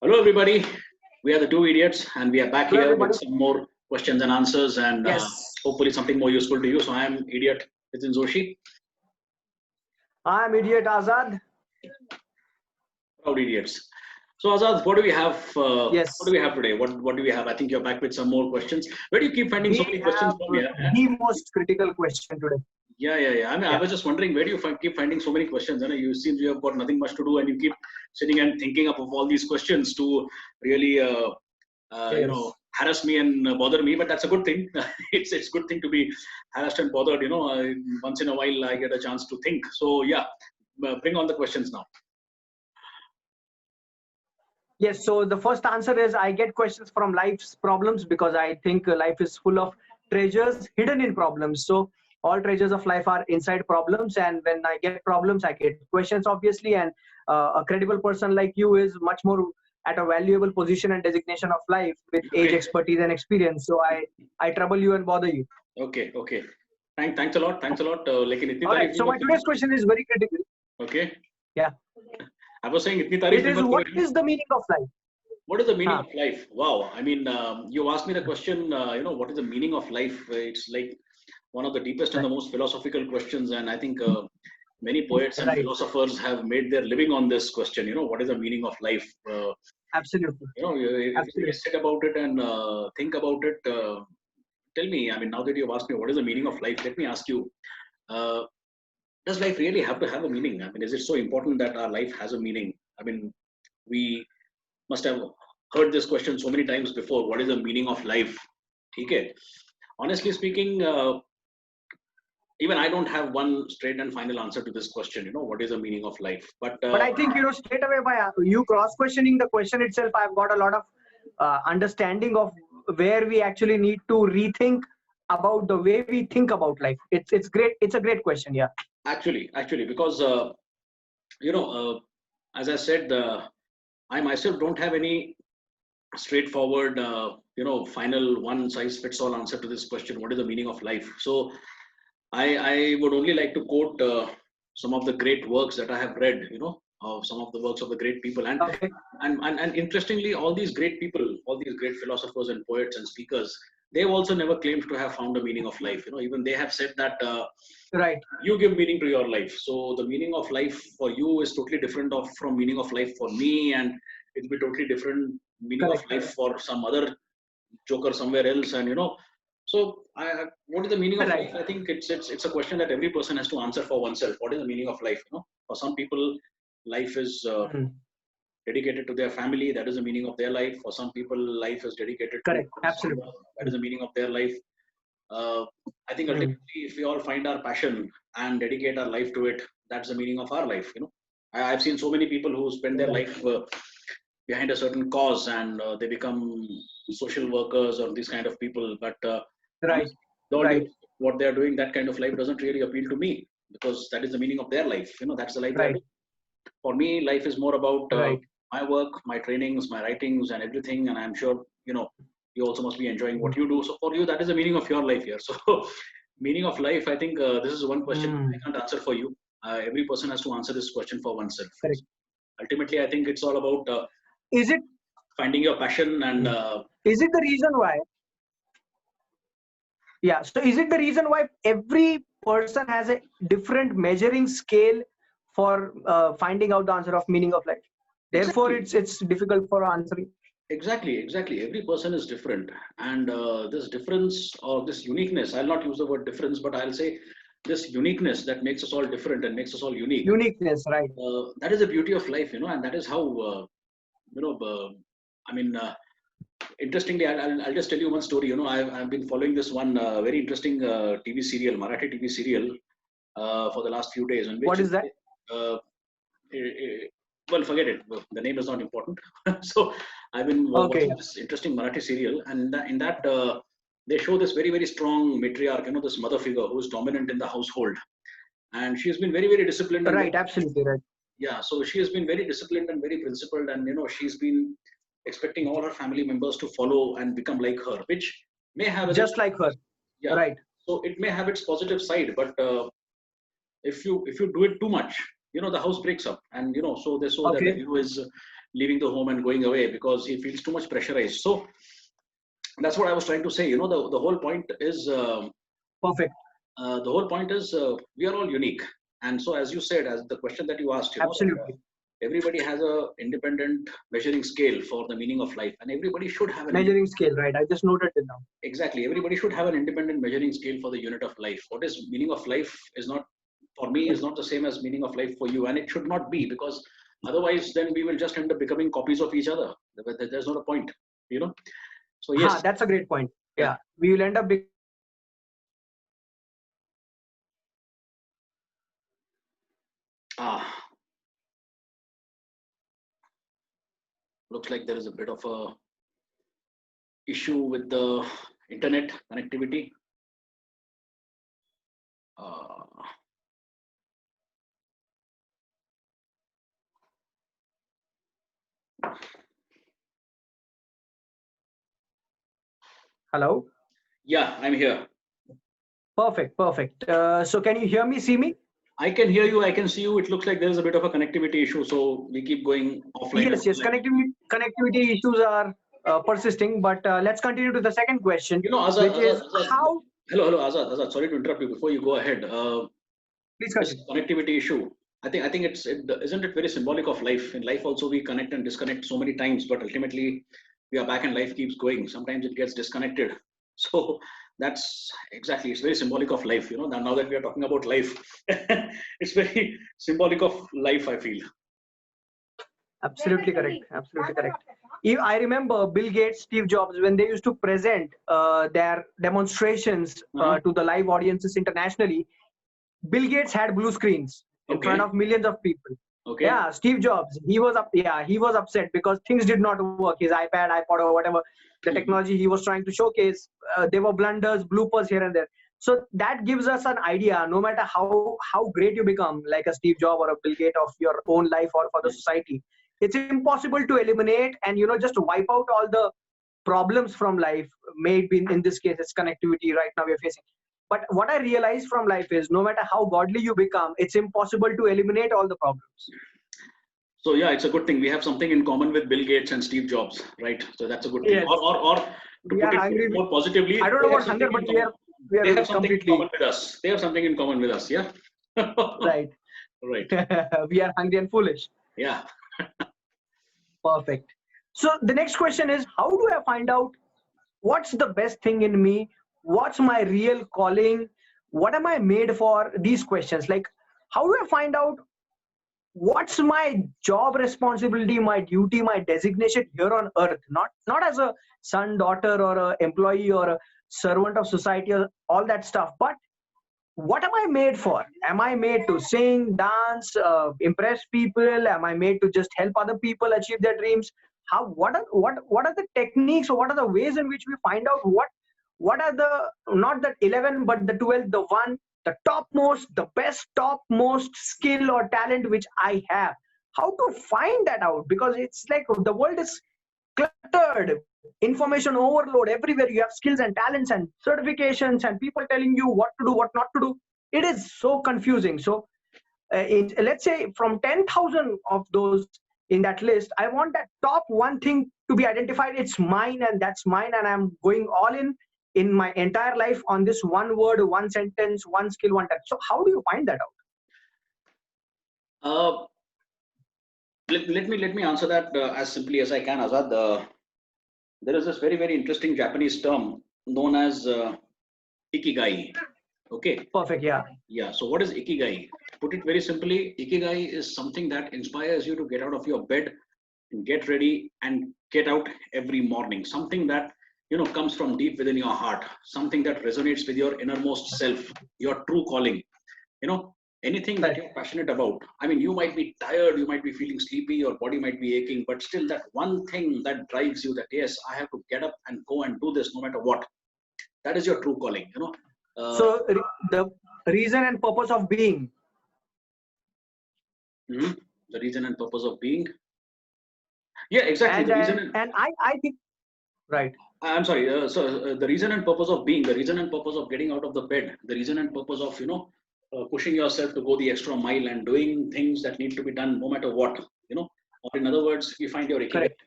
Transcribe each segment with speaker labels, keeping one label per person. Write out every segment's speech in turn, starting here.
Speaker 1: Hello, everybody. We are the two idiots, and we are back
Speaker 2: Hello,
Speaker 1: here with
Speaker 2: everybody.
Speaker 1: some more questions and answers, and
Speaker 2: Yes,
Speaker 1: hopefully something more useful to you. So, I am idiot Nitin Joshi,
Speaker 2: I'm Idiot Azad.
Speaker 1: proud idiots. So, Azad, what do we have? What do
Speaker 2: Yes,
Speaker 1: we have today? What do we have? I think you're back with some more questions. Where do you keep finding so
Speaker 2: we
Speaker 1: many questions
Speaker 2: have
Speaker 1: from here?
Speaker 2: the most critical question today.
Speaker 1: Yeah. I mean, I
Speaker 2: Yeah,
Speaker 1: was just wondering, where do you keep finding so many questions? And you seem you have got nothing much to do, and you keep sitting and thinking up of all these questions to really,
Speaker 2: yes.
Speaker 1: harass me and bother me. But that's a good thing. It's good thing to be harassed and bothered. Once in a while, I get a chance to think. So yeah, bring on the questions now.
Speaker 2: Yes, so the first answer is I get questions from life's problems because I think life is full of treasures hidden in problems. So all treasures of life are inside problems, and when I get problems, I get questions, obviously. And a credible person like you is much more at a valuable position and designation of life with age,
Speaker 1: Okay,
Speaker 2: expertise, and experience. So I trouble you and bother you.
Speaker 1: okay. Thanks a lot. Thanks a lot. लेकिन इतनी
Speaker 2: All right.
Speaker 1: तारीफ भी
Speaker 2: So my
Speaker 1: मत करो.
Speaker 2: today's question is very critical.
Speaker 1: Okay.
Speaker 2: Yeah.
Speaker 1: I was saying इतनी तारीफ
Speaker 2: It
Speaker 1: भी
Speaker 2: is,
Speaker 1: मत
Speaker 2: what
Speaker 1: करो.
Speaker 2: is the meaning of life?
Speaker 1: What is the meaning
Speaker 2: Huh.
Speaker 1: of life? Wow. I mean, you asked me the question, what is the meaning of life? It's like one of the deepest and the
Speaker 2: Right.
Speaker 1: most philosophical questions. And I think many poets and
Speaker 2: Right.
Speaker 1: philosophers have made their living on this question, what is the meaning of life?
Speaker 2: Absolutely.
Speaker 1: If you
Speaker 2: Absolutely.
Speaker 1: sit about it and think about it, tell me, I mean, now that you've asked me, what is the meaning of life? Let me ask you, uh, does life really have to have a meaning? I mean, is it so important that our life has a meaning? I mean, we must have heard this question so many times before. What is the meaning of life? Okay. Honestly speaking, even I don't have one straight and final answer to this question. What is the meaning of life? But
Speaker 2: But I think, straight away by you cross questioning the question itself, I've got a lot of understanding of where we actually need to rethink about the way we think about life. It's great. It's a great question. Yeah.
Speaker 1: actually, because as I said, I myself don't have any straightforward, final one size fits all answer to this question. What is the meaning of life? So I would only like to quote some of the great works that I have read, some of the works of the great people.
Speaker 2: Okay.
Speaker 1: And interestingly, all these great people, all these great philosophers and poets and speakers, they've also never claimed to have found a meaning of life. Even they have said that
Speaker 2: Right.
Speaker 1: you give meaning to your life. So the meaning of life for you is totally different from meaning of life for me, and it'll be totally different meaning of
Speaker 2: Correct.
Speaker 1: life for some other joker somewhere else. And so what is the meaning of
Speaker 2: Right.
Speaker 1: life? I think it's a question that every person has to answer for oneself. What is the meaning of life? For some people, life is
Speaker 2: Mhm.
Speaker 1: dedicated to their family. That is the meaning of their life. For some people, life is dedicated to
Speaker 2: Correct.
Speaker 1: work.
Speaker 2: Absolutely.
Speaker 1: That is the meaning of their life. uh, I think
Speaker 2: Mhm.
Speaker 1: ultimately, if we all find our passion and dedicate our life to it, that's the meaning of our life. I've seen so many people who spend their life behind a certain cause, and they become social workers or these kind of people. But
Speaker 2: Right.
Speaker 1: honestly, with all due
Speaker 2: Right.
Speaker 1: respect, what they are doing, that kind of life doesn't really appeal to me, because that is the meaning of their life. That's the life they are
Speaker 2: Right.
Speaker 1: doing. For me, life is more about
Speaker 2: Right.
Speaker 1: my work, my trainings, my writings, and everything. And I'm sure you also must be enjoying
Speaker 2: Mhm.
Speaker 1: what you do. So for you, that is the meaning of your life here. So meaning of life, I think this is one question I
Speaker 2: Mm.
Speaker 1: can't answer for you. Every person has to answer this question for oneself.
Speaker 2: Correct.
Speaker 1: Ultimately, I think it's all about
Speaker 2: Is it?
Speaker 1: finding your passion and
Speaker 2: Mm. Is it the reason why? Yeah. So is it the reason why every person has a different measuring scale for finding out the answer of meaning of life? Therefore,
Speaker 1: exactly,
Speaker 2: it's difficult for answering.
Speaker 1: exactly. Every person is different, and this difference or this uniqueness. I'll not use the word difference, but I'll say this uniqueness that makes us all different and makes us all unique.
Speaker 2: Uniqueness, right?
Speaker 1: That is the beauty of life, and that is how you know. I mean, interestingly, I'll just tell you one story. I've been following this one very interesting TV serial, Marathi TV serial, for the last few days, in
Speaker 2: What
Speaker 1: which
Speaker 2: is that?
Speaker 1: uh, well, forget it. The name is not important. So I've been
Speaker 2: Okay.
Speaker 1: watching this interesting Marathi serial, and in that they show this very very strong matriarch, this mother figure who is dominant in the household, and she's been very very disciplined and very,
Speaker 2: Right. Absolutely right.
Speaker 1: yeah. So she has been very disciplined and very principled, and she's been expecting all her family members to follow and become like her, which may have its,
Speaker 2: Just like her.
Speaker 1: yeah.
Speaker 2: Right.
Speaker 1: So it may have its positive side, but if you do it too much, the house breaks up, and so the
Speaker 2: Okay.
Speaker 1: hero is leaving the home and going away because he feels too much pressurized. So that's what I was trying to say. The whole point is
Speaker 2: Perfect.
Speaker 1: the whole point is we are all unique. And so, as you said, as the question that you asked,
Speaker 2: Absolutely.
Speaker 1: everybody has a independent measuring scale for the meaning of life, and everybody should have an
Speaker 2: Measuring scale, right? I just noted it down.
Speaker 1: exactly. Everybody should have an independent measuring scale for the unit of life. What is meaning of life is not for me is not the same as meaning of life for you, and it should not be, because otherwise, then we will just end up becoming copies of each other. There's not a point, you know. So yes,
Speaker 2: That's a great point. Yeah, we will end up
Speaker 1: ah, looks like there is a bit of a issue with the internet connectivity. Uh,
Speaker 2: Hello.
Speaker 1: yeah, I'm here.
Speaker 2: Perfect. Perfect. So can you hear me, see me?
Speaker 1: I can hear you. I can see you. It looks like there is a bit of a connectivity issue, so we keep going offline.
Speaker 2: Yes, yes. Connectivity issues are persisting, but let's continue to the second question,
Speaker 1: Azad,
Speaker 2: which is
Speaker 1: Azad,
Speaker 2: how.
Speaker 1: hello, Azad. Sorry to interrupt you. Before you go ahead,
Speaker 2: Please
Speaker 1: this
Speaker 2: continue.
Speaker 1: connectivity issue. I think isn't it very symbolic of life? In life, also we connect and disconnect so many times, but ultimately we are back and life keeps going. Sometimes it gets disconnected. So that's exactly, it's very symbolic of life. Now that we are talking about life, it's very symbolic of life, I feel.
Speaker 2: Absolutely correct. Absolutely correct. I remember Bill Gates, Steve Jobs, when they used to present their demonstrations to the live audiences internationally. Bill Gates had blue screens in front of millions of people.
Speaker 1: Okay.
Speaker 2: Yeah, Steve Jobs, he was upset because things did not work. His iPad, iPod, or whatever the technology he was trying to showcase, there were blunders, bloopers here and there. So that gives us an idea. No matter how great you become, like a Steve Jobs or a Bill Gates of your own life or for the society, it's impossible to eliminate and just wipe out all the problems from life. Maybe in this case, it's connectivity right now we're facing. But what I realized from life is no matter how godly you become, it's impossible to eliminate all the problems.
Speaker 1: So yeah, it's a good thing. We have something in common with Bill Gates and Steve Jobs, right? So that's a good thing.
Speaker 2: Yes.
Speaker 1: Or to put it more positively,
Speaker 2: I don't know about hunger, but
Speaker 1: they have something in common with us. They have something in common with us, yeah?
Speaker 2: Right.
Speaker 1: Right.
Speaker 2: We are hungry and foolish.
Speaker 1: Yeah.
Speaker 2: Perfect. So the next question is, how do I find out what's the best thing in me? What's my real calling? What am I made for? These questions, like, how do I find out what's my job responsibility, my duty, my designation here on earth? Not as a son, daughter, or a employee or a servant of society or all that stuff, but what am I made for? Am I made to sing, dance, impress people? Am I made to just help other people achieve their dreams? What are the techniques, or what are the ways in which we find out what are the, not the 11 but the 12, the one, the topmost, the best topmost skill or talent which I have? How to find that out? Because it's like the world is cluttered, information overload everywhere. You have skills and talents and certifications and people telling you what to do, what not to do. It is so confusing. So let's say from 10,000 of those in that list, I want that top one thing to be identified. It's mine, and that's mine, and I'm going all in my entire life on this one word, one sentence, one skill, one touch. So how do you find that
Speaker 1: out? Let me answer that as simply as I can, Azad. There is this very, very interesting Japanese term known as ikigai. Okay.
Speaker 2: Perfect. Yeah.
Speaker 1: Yeah. So what is ikigai? Put it very simply, ikigai is something that inspires you to get out of your bed, get ready, and get out every morning. Something that comes from deep within your heart. Something that resonates with your innermost self, your true calling. Anything that you're passionate about. I mean, you might be tired, you might be feeling sleepy, your body might be aching, but still that one thing that drives you, that yes, I have to get up and go and do this no matter what. That is your true calling.
Speaker 2: So the reason and purpose of being.
Speaker 1: The reason and purpose of being. Yeah, exactly.
Speaker 2: And I think, right.
Speaker 1: I'm sorry. So the reason and purpose of being, the reason and purpose of getting out of the bed, the reason and purpose of pushing yourself to go the extra mile and doing things that need to be done no matter what. or in other words, you find your ikigai,
Speaker 2: Correct.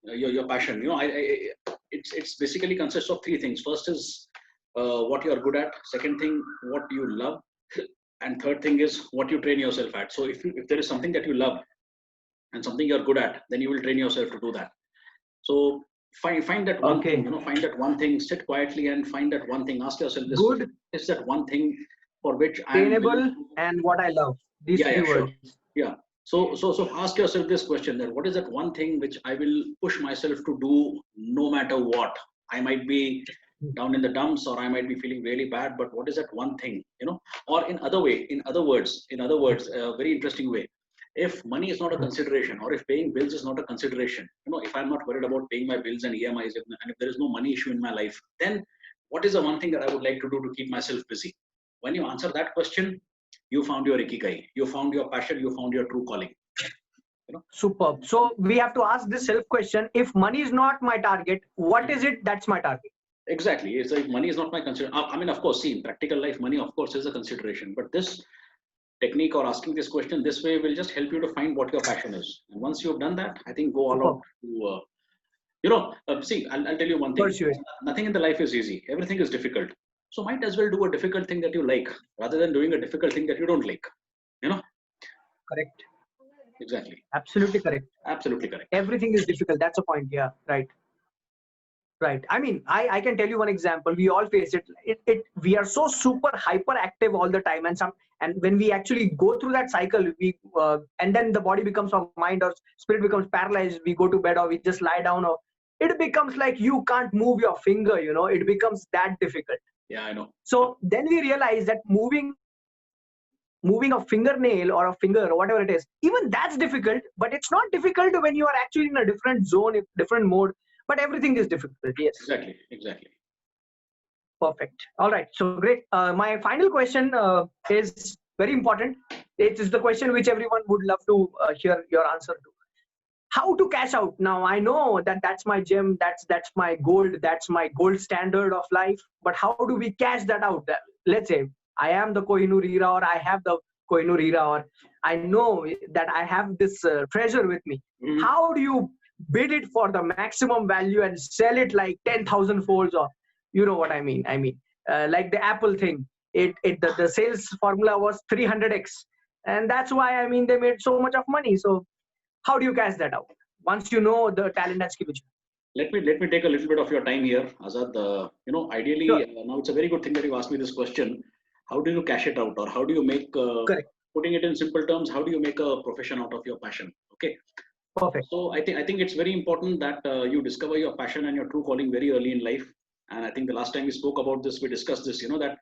Speaker 1: your passion. It's basically consists of three things. First is what you are good at. Second thing, what you love, and third thing is what you train yourself at. So if there is something that you love and something you're good at, then you will train yourself to do that. So find that one thing, find that one thing, sit quietly and find that one thing. Ask yourself this
Speaker 2: Good.
Speaker 1: question: is that one thing for which
Speaker 2: Trainable and what I love. These three
Speaker 1: sure.
Speaker 2: words.
Speaker 1: Yeah. So ask yourself this question: that what is that one thing which I will push myself to do no matter what? I might be down in the dumps, or I might be feeling really bad, but what is that one thing? Or in other words, a very interesting way. If money is not a consideration, or if paying bills is not a consideration, if I'm not worried about paying my bills and EMIs, and if there is no money issue in my life, then what is the one thing that I would like to do to keep myself busy? When you answer that question, you found your ikigai, you found your passion, you found your true calling.
Speaker 2: Superb. So we have to ask this self question: if money is not my target, what is it that's my target?
Speaker 1: Exactly. It's like money is not my consideration. I mean, of course, see, in practical life, money, of course, is a consideration. But this technique or asking this question this way will just help you to find what your passion is. And once you've done that, I think go all out to, see, I'll tell you one thing.
Speaker 2: Pursue it.
Speaker 1: Nothing in the life is easy. Everything is difficult. So might as well do a difficult thing that you like rather than doing a difficult thing that you don't like.
Speaker 2: Correct.
Speaker 1: Exactly.
Speaker 2: Absolutely correct.
Speaker 1: Absolutely correct.
Speaker 2: Everything is difficult. That's a point. Yeah. Right. Right. I mean, I can tell you one example. We all face it. We are so super hyperactive all the time, and when we actually go through that cycle, and then the body becomes, our mind or spirit becomes paralyzed. We go to bed, or we just lie down, or it becomes like you can't move your finger. It becomes that difficult.
Speaker 1: Yeah, I know.
Speaker 2: So then we realize that moving a fingernail or a finger or whatever it is, even that's difficult. But it's not difficult when you are actually in a different zone, different mode. But everything is difficult. Yes.
Speaker 1: Exactly.
Speaker 2: Perfect. All right. So great. My final question is very important. It is the question which everyone would love to hear your answer to. How to cash out? Now I know that that's my gem. That's my gold. That's my gold standard of life. But how do we cash that out? Let's say I am the Kohinoor Hira, or I have the Kohinoor Hira, or I know that I have this treasure with me.
Speaker 1: Mm-hmm.
Speaker 2: How do you bid it for the maximum value and sell it like 10,000 folds, or you know what I mean? Like the Apple thing. The sales formula was 300x, and that's why they made so much of money. So how do you cash that out once you know the talent and skill?
Speaker 1: Let me take a little bit of your time here, Azad. Ideally,
Speaker 2: Sure.
Speaker 1: Now it's a very good thing that you asked me this question. How do you cash it out, or how do you make?
Speaker 2: Correct.
Speaker 1: Putting it in simple terms, how do you make a profession out of your passion? Okay.
Speaker 2: Perfect.
Speaker 1: So I think it's very important that you discover your passion and your true calling very early in life. And I think the last time we spoke about this, we discussed this. That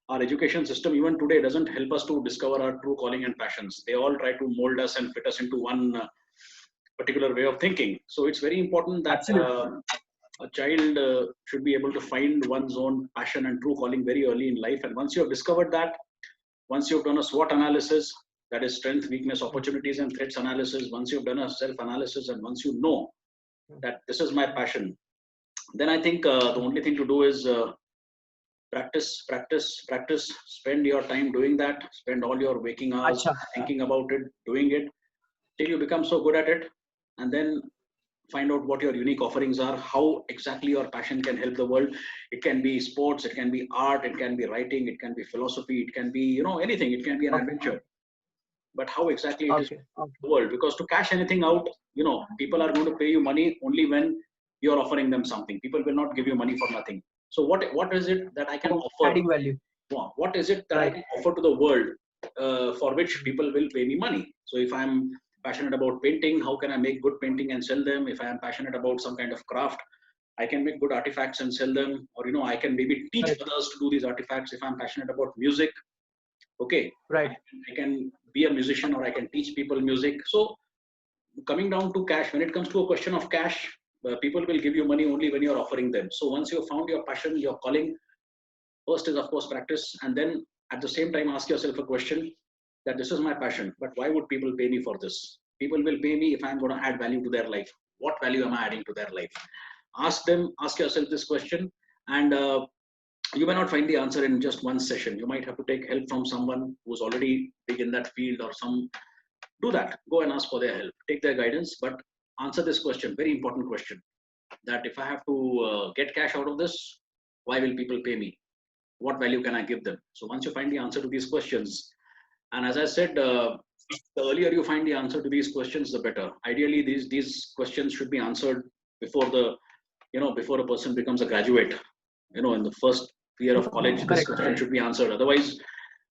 Speaker 1: our education system even today doesn't help us to discover our true calling and passions. They all try to mold us and fit us into one particular way of thinking. So it's very important that a child should be able to find one's own passion and true calling very early in life. And once you have discovered that, once you've done a SWOT analysis, that is strength, weakness, opportunities, and threats analysis, once you've done a self-analysis, and once you know that this is my passion, then I think the only thing to do is practice. Spend your time doing that. Spend all your waking hours thinking about it, doing it, till you become so good at it, and then find out what your unique offerings are, how exactly your passion can help the world. It can be sports, it can be art, it can be writing, it can be philosophy, it can be anything. It can be an adventure. But how exactly it is the world? Because to cash anything out, people are going to pay you money only when you're offering them something. People will not give you money for nothing. So what is it that I can offer?
Speaker 2: Adding value.
Speaker 1: What is it that I can offer to the world for which people will pay me money? So if I'm passionate about painting, how can I make good painting and sell them? If I am passionate about some kind of craft, I can make good artifacts and sell them. Or I can maybe teach others to do these artifacts. If I'm passionate about music, okay,
Speaker 2: right,
Speaker 1: I can be a musician, or I can teach people music. So coming down to cash, when it comes to a question of cash, people will give you money only when you're offering them. So once you've found your passion, your calling, first is of course practice, and then at the same time ask yourself a question that this is my passion, but why would people pay me for this? People will pay me if I'm going to add value to their life. What value am I adding to their life? Ask yourself this question, and you may not find the answer in just one session. You might have to take help from someone who's already big in that field, or some do that. Go and ask for their help. Take their guidance, but answer this question, very important question, that if I have to get cash out of this, why will people pay me? What value can I give them? So once you find the answer to these questions, and as I said, the earlier you find the answer to these questions, the better. Ideally, these questions should be answered before before a person becomes a graduate. In the first year of college, this
Speaker 2: Correct.
Speaker 1: question should be answered. Otherwise,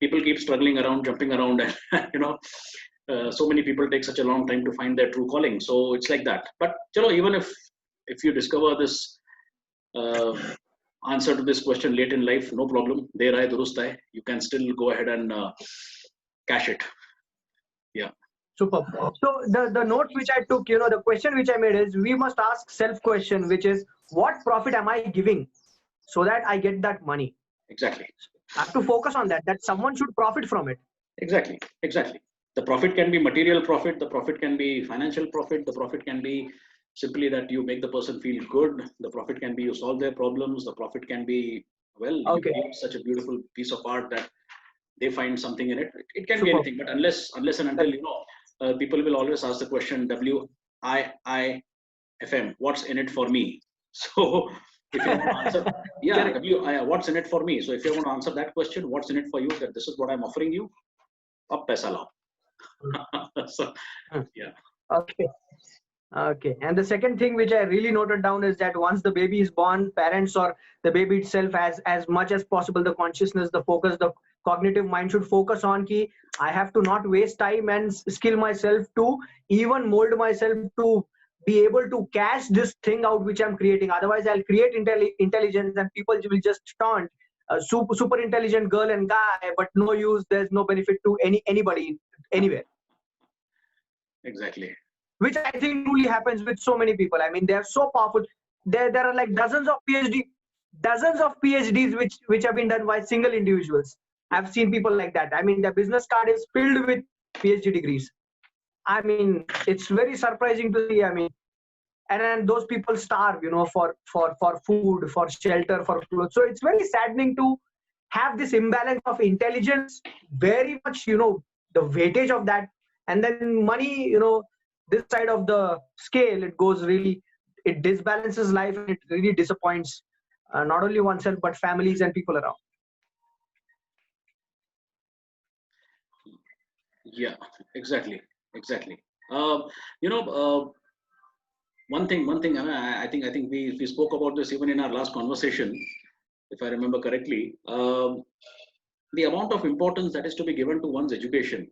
Speaker 1: people keep struggling around, jumping around, and so many people take such a long time to find their true calling. So it's like that. But even if you discover this answer to this question late in life, no problem. Der aaye durust aaye. You can still go ahead and cash it. Yeah.
Speaker 2: Super. So the note which I took, the question which I made is, we must ask self question, which is, what profit am I giving so that I get that money?
Speaker 1: Exactly.
Speaker 2: I have to focus on that someone should profit from it.
Speaker 1: Exactly. The profit can be material profit, the profit can be financial profit, the profit can be simply that you make the person feel good, the profit can be you solve their problems, the profit can be, you create such a beautiful piece of art that they find something in it. It can be anything, but unless and until people will always ask the question, WIIFM, what's in it for me? So if you want to answer, what's in it for me? So if you want to answer that question, what's in it for you, that this is what I'm offering you, ab paisa lao. So, yeah.
Speaker 2: Okay. And the second thing which I really noted down is that once the baby is born, parents or the baby itself, as much as possible, the consciousness, the focus, the cognitive mind should focus on ki I have to not waste time and skill myself to even mold myself to be able to cash this thing out which I'm creating. Otherwise, I'll create intelligence and people will just taunt super intelligent girl and guy, but no use. There's no benefit to anybody anywhere.
Speaker 1: Exactly.
Speaker 2: Which I think truly happens with so many people. I mean, they are so powerful. There are like dozens of PhDs which have been done by single individuals. I've seen people like that. I mean, their business card is filled with PhD degrees. I mean, it's very surprising to see. I mean, and then those people starve, for food, for shelter, for clothes. So it's very saddening to have this imbalance of intelligence, very much, the weightage of that, and then money, this side of the scale, it disbalances life, and it really disappoints not only oneself but families and people around.
Speaker 1: Yeah, exactly. One thing. I think we spoke about this even in our last conversation, if I remember correctly. The amount of importance that is to be given to one's education.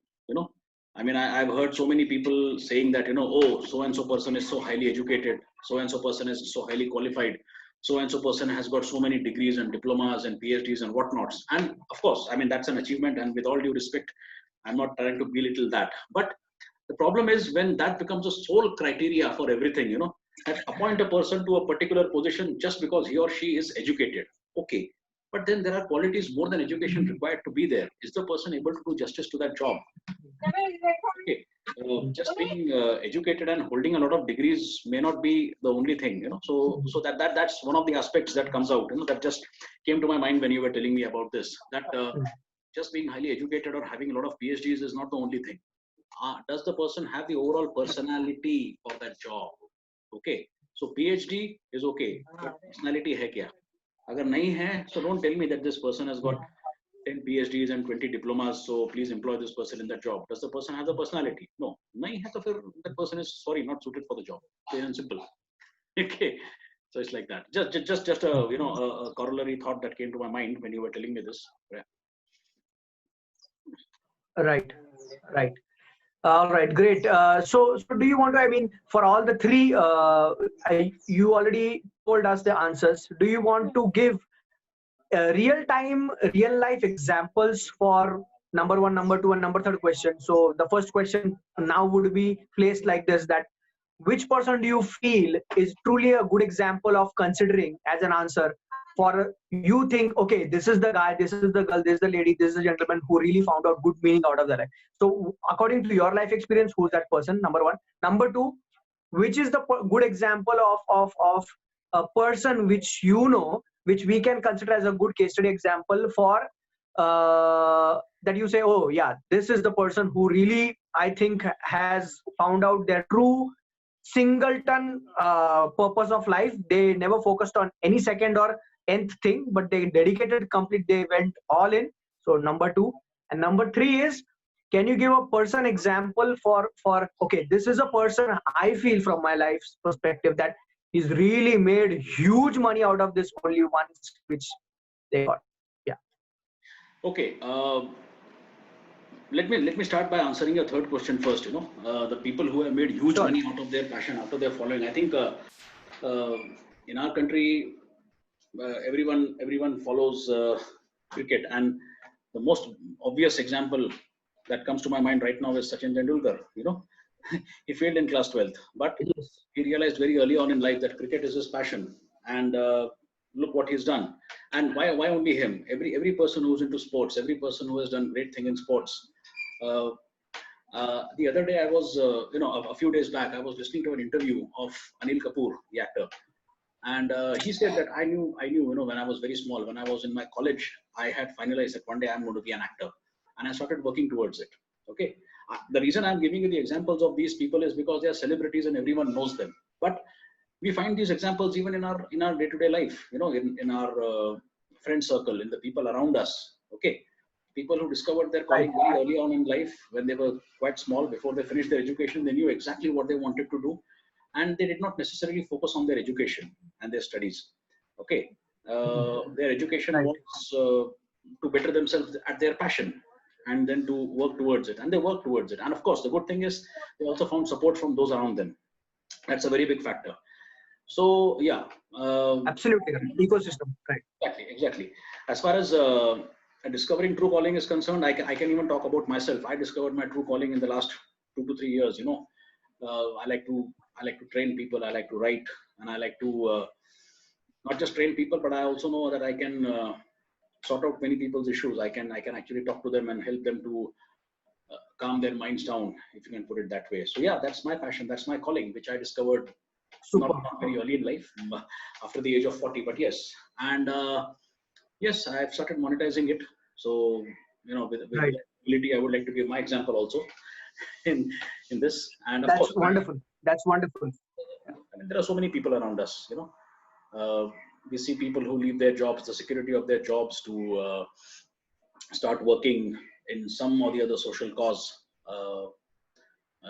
Speaker 1: I mean, I've heard so many people saying that, so and so person is so highly educated, so and so person is so highly qualified, so and so person has got so many degrees and diplomas and PhDs and whatnots. And of course, I mean, that's an achievement. And with all due respect, I'm not trying to belittle that. But the problem is when that becomes a sole criteria for everything, that appoint a person to a particular position just because he or she is educated. Okay. But then there are qualities more than education required to be there. Is the person able to do justice to that job? Okay. Just being educated and holding a lot of degrees may not be the only thing, So that's one of the aspects that comes out, that just came to my mind when you were telling me about this. That just being highly educated or having a lot of PhDs is not the only thing. Does the person have the overall personality for that job? Okay. So PhD is okay, but personality hai kya? Agar nahi hai, so don't tell me that this person has got 10 PhDs and 20 diplomas, so please employ this person in that job. Does the person have the personality? No. Nahi hai, so that person is, not suited for the job. Plain and simple. Okay. So it's like that. Just a a corollary thought that came to my mind when you were telling me this. Yeah.
Speaker 2: Right. All right, great. So do you want to, I mean, for all the three, you already told us the answers. Do you want to give real-time, real-life examples for number one, number two, and number third question? So the first question now would be placed like this, that which person do you feel is truly a good example of considering as an answer for you think, okay, this is the guy, this is the girl, this is the lady, this is the gentleman who really found out good meaning out of their life. So according to your life experience, who's that person? Number one. Number two, which is the good example of a person which which we can consider as a good case study example for that you say, oh yeah, this is the person who really I think, has found out their true singleton purpose of life. They never focused on any second or nth thing, but they dedicated complete. They went all in. So number two. And number three is, can you give a person example for okay, this is a person I feel from my life's perspective that he's really made huge money out of this only one which they got. Yeah.
Speaker 1: Okay. Let me start by answering your third question first. The people who have made huge
Speaker 2: Sure.
Speaker 1: money out of their passion, out of their following. I think uh, in our country, everyone follows cricket, and the most obvious example that comes to my mind right now is Sachin Tendulkar. He failed in class 12th, but
Speaker 2: Yes.
Speaker 1: he realized very early on in life that cricket is his passion, and look what he's done. And why only him? Every person who's into sports, every person who has done great thing in sports. Uh, the other day, I was, a few days back, I was listening to an interview of Anil Kapoor, the actor, and he said that I knew, when I was very small, when I was in my college, I had finalized that one day I'm going to be an actor, and I started working towards it. Okay, the reason I'm giving you the examples of these people is because they are celebrities and everyone knows them. But we find these examples even in our day-to-day life. In our friend circle, in the people around us. Okay, people who discovered their
Speaker 2: Right.
Speaker 1: calling very early on in life, when they were quite small, before they finished their education, they knew exactly what they wanted to do, and they did not necessarily focus on their education and their studies. Okay, their education
Speaker 2: Right.
Speaker 1: was to better themselves at their passion, and then to work towards it, and they work towards it. And of course, the good thing is they also found support from those around them. That's a very big factor. So yeah,
Speaker 2: Absolutely. Right. Ecosystem. Right.
Speaker 1: exactly. As far as discovering true calling is concerned, I can even talk about myself. I discovered my true calling in the last 2 to 3 years. I like to train people. I like to write, and I like to not just train people, but I also know that I can sort out many people's issues. I can actually talk to them and help them to calm their minds down, if you can put it that way. So yeah, that's my passion. That's my calling, which I discovered not,
Speaker 2: Super.
Speaker 1: not very early in life, after the age of 40, but yes. And yes, I've started monetizing it. So, with
Speaker 2: Right.
Speaker 1: ability, I would like to give my example also in in this. And of
Speaker 2: That's
Speaker 1: course,
Speaker 2: wonderful. That's wonderful.
Speaker 1: there are so many people around us. We see people who leave their jobs, the security of their jobs, to start working in some or the other social cause. All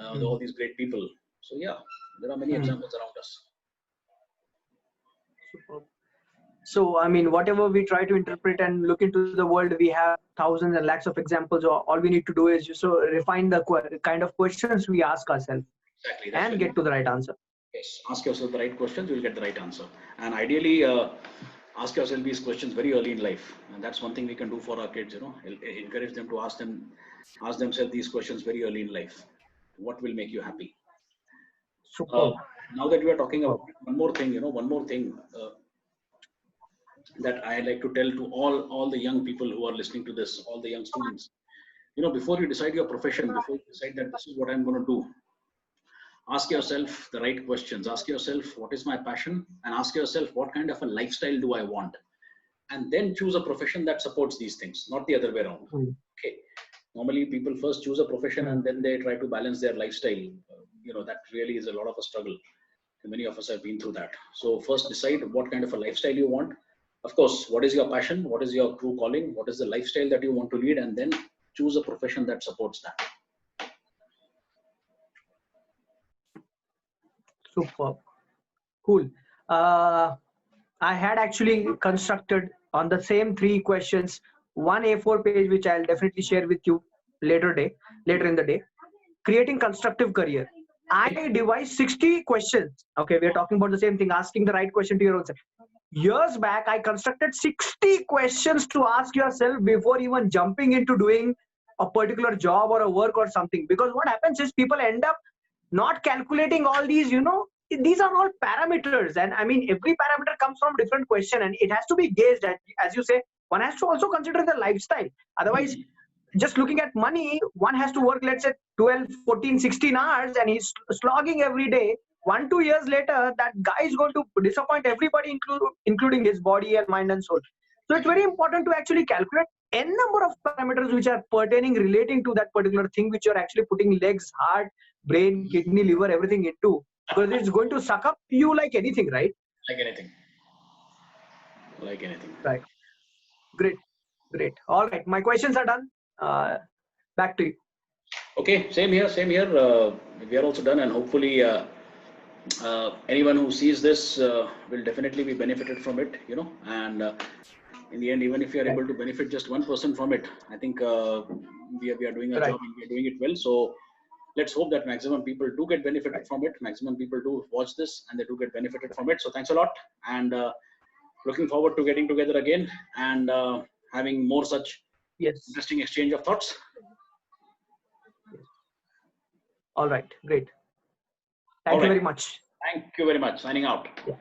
Speaker 2: Hmm.
Speaker 1: these great people. So yeah, there are many
Speaker 2: Hmm.
Speaker 1: examples around us.
Speaker 2: Super. So, I mean, whatever we try to interpret and look into the world, we have thousands and lakhs of examples. All we need to do is just so refine the kind of questions we ask ourselves
Speaker 1: Exactly, that's
Speaker 2: and
Speaker 1: very
Speaker 2: get to the
Speaker 1: important.
Speaker 2: right answer.
Speaker 1: Yes, ask yourself the right questions, you'll get the right answer. And ideally, ask yourself these questions very early in life. And that's one thing we can do for our kids. Encourage them to ask themselves these questions very early in life. What will make you happy? Uh,
Speaker 2: Superb.
Speaker 1: Now that we are talking
Speaker 2: Superb.
Speaker 1: about it, one more thing that I like to tell to all the young people who are listening to this, all the young students. Before you decide your profession, before you decide that this is what I'm going to do, ask yourself the right questions. Ask yourself, what is my passion? And ask yourself, what kind of a lifestyle do I want? And then choose a profession that supports these things, not the other way around.
Speaker 2: Hmm.
Speaker 1: Okay. Normally, people first choose a profession
Speaker 2: Hmm.
Speaker 1: and then they try to balance their lifestyle. That really is a lot of a struggle. And many of us have been through that. So, first decide what kind of a lifestyle you want. Of course, what is your passion? What is your true calling? What is the lifestyle that you want to lead? And then choose a profession that supports that.
Speaker 2: Superb. Cool. Uh, I had actually constructed on the same three questions one A4 page, which I'll definitely share with you later in the day. Creating constructive career. I devised 60 questions. Okay, we're talking about the same thing, asking the right question to your own self. Years back, I constructed 60 questions to ask yourself before even jumping into doing a particular job or a work or something. Because what happens is people end up not calculating all these, these are all parameters. And I mean, every parameter comes from different question and it has to be gauged. As you say, one has to also consider the lifestyle. Otherwise, just looking at money, one has to work, let's say 12, 14, 16 hours and he's slogging every day. 1, 2 years later, that guy is going to disappoint everybody, including his body and mind and soul. So it's very important to actually calculate n number of parameters which are pertaining, relating to that particular thing, which you're actually putting legs, heart, brain, kidney, liver, everything into, because it's going to suck up you like anything, right?
Speaker 1: Like anything. Like anything.
Speaker 2: Right. Great. Great. All right. My questions are done. Back to you.
Speaker 1: Okay, same here, same here. We are also done, and hopefully anyone who sees this will definitely be benefited from it, you know. And in the end, even if you are
Speaker 2: Right.
Speaker 1: able to benefit just 1% from it, I think we are doing our
Speaker 2: Right.
Speaker 1: job and we are doing it well. So let's hope that maximum people do get benefited
Speaker 2: Right.
Speaker 1: from it. Maximum people do watch this and they do get benefited from it. So thanks a lot, and looking forward to getting together again and having more such
Speaker 2: Yes.
Speaker 1: interesting exchange of thoughts.
Speaker 2: All right. Great.
Speaker 1: All
Speaker 2: Thank you
Speaker 1: right.
Speaker 2: very much.
Speaker 1: Thank you very much. Signing out.
Speaker 2: Yeah.